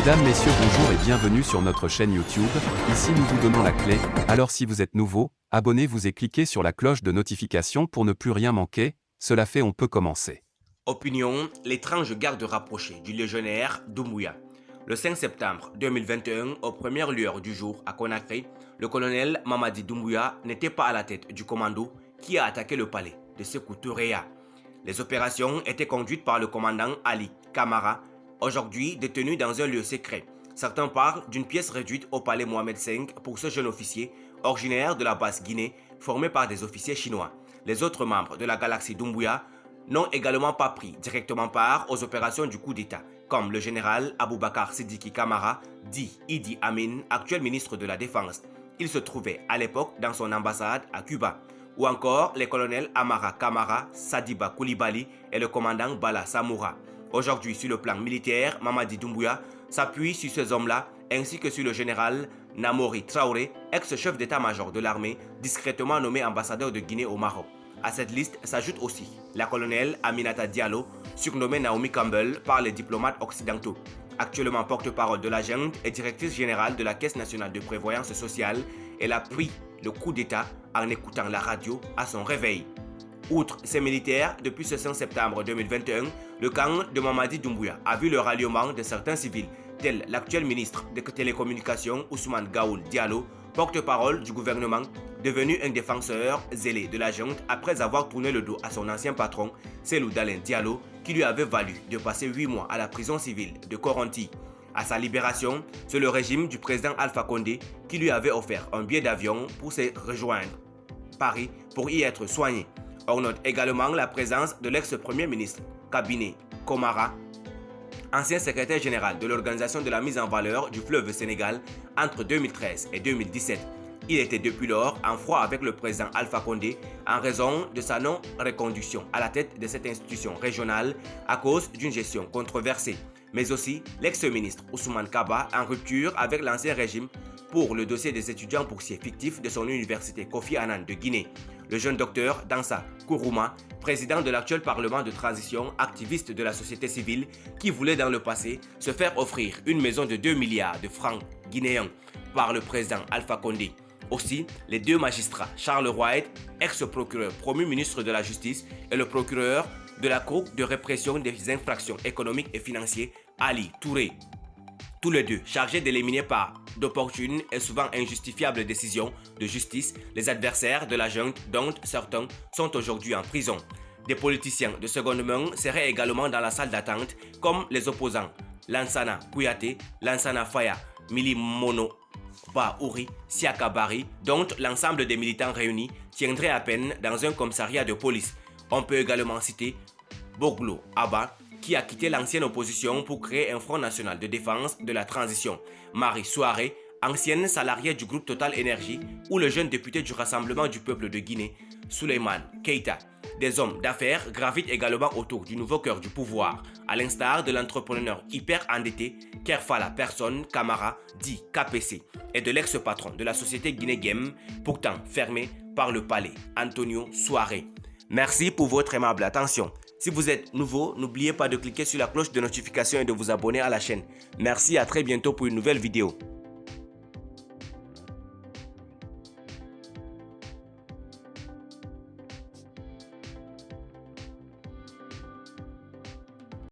Mesdames, Messieurs, bonjour et bienvenue sur notre chaîne YouTube. Ici nous vous donnons la clé, alors si vous êtes nouveau, abonnez-vous et cliquez sur la cloche de notification pour ne plus rien manquer. Cela fait, on peut commencer. Opinion, l'étrange garde rapprochée du légionnaire Doumbouya. Le 5 septembre 2021, aux premières lueurs du jour à Conakry, le colonel Mamadi Doumbouya n'était pas à la tête du commando qui a attaqué le palais de Sékou Touréa. Les opérations étaient conduites par le commandant Ali Kamara, aujourd'hui détenu dans un lieu secret. Certains parlent d'une pièce réduite au palais Mohamed V pour ce jeune officier, originaire de la basse Guinée, formé par des officiers chinois. Les autres membres de la galaxie Doumbouya n'ont également pas pris directement part aux opérations du coup d'État, comme le général Aboubakar Sidiki Kamara, dit Idi Amin, actuel ministre de la Défense. Il se trouvait à l'époque dans son ambassade à Cuba. Ou encore les colonels Amara Kamara, Sadiba Koulibaly et le commandant Bala Samoura. Aujourd'hui, sur le plan militaire, Mamadi Doumbouya s'appuie sur ces hommes-là, ainsi que sur le général Namori Traoré, ex-chef d'état-major de l'armée, discrètement nommé ambassadeur de Guinée au Maroc. À cette liste s'ajoute aussi la colonelle Aminata Diallo, surnommée Naomi Campbell par les diplomates occidentaux, actuellement porte-parole de la junte et directrice générale de la Caisse nationale de prévoyance sociale. Elle a pris le coup d'État en écoutant la radio à son réveil. Outre ces militaires, depuis ce 5 septembre 2021, le camp de Mamadi Doumbouya a vu le ralliement de certains civils, tels l'actuel ministre des Télécommunications Ousmane Gaoul Diallo, porte-parole du gouvernement, devenu un défenseur zélé de la junte après avoir tourné le dos à son ancien patron, Cellou Dalein Diallo, qui lui avait valu de passer 8 mois à la prison civile de Koronti. À sa libération, c'est le régime du président Alpha Condé qui lui avait offert un billet d'avion pour se rejoindre Paris pour y être soigné. On note également la présence de l'ex-premier ministre Kabinet Komara, ancien secrétaire général de l'Organisation de la mise en valeur du fleuve Sénégal entre 2013 et 2017. Il était depuis lors en froid avec le président Alpha Condé en raison de sa non-reconduction à la tête de cette institution régionale à cause d'une gestion controversée, mais aussi l'ex-ministre Ousmane Kaba en rupture avec l'ancien régime pour le dossier des étudiants boursiers fictifs de son université Kofi Annan de Guinée. Le jeune docteur Dansa Kourouma, président de l'actuel Parlement de transition, activiste de la société civile, qui voulait dans le passé se faire offrir une maison de 2 milliards de francs guinéens par le président Alpha Condé. Aussi, les deux magistrats, Charles White, ex-procureur promu ministre de la Justice, et le procureur de la Cour de répression des infractions économiques et financières, Ali Touré, tous les deux chargés d'éliminer par d'opportunes et souvent injustifiables décisions de justice les adversaires de la junte, dont certains sont aujourd'hui en prison. Des politiciens de seconde main seraient également dans la salle d'attente, comme les opposants Lansana Kouyaté, Lansana Faya, Mili Mono Baouri, Siaka Bari, dont l'ensemble des militants réunis tiendraient à peine dans un commissariat de police. On peut également citer Boglo Abba, qui a quitté l'ancienne opposition pour créer un Front national de défense de la transition. Marie Souaré, ancienne salariée du groupe Total Énergie, ou le jeune député du Rassemblement du peuple de Guinée, Souleymane Keita. Des hommes d'affaires gravitent également autour du nouveau cœur du pouvoir, à l'instar de l'entrepreneur hyper endetté Kerfala Personne Kamara, dit KPC, et de l'ex-patron de la société Guinée Game, pourtant fermée par le palais, Antonio Souaré. Merci pour votre aimable attention. Si vous êtes nouveau, n'oubliez pas de cliquer sur la cloche de notification et de vous abonner à la chaîne. Merci, à très bientôt pour une nouvelle vidéo.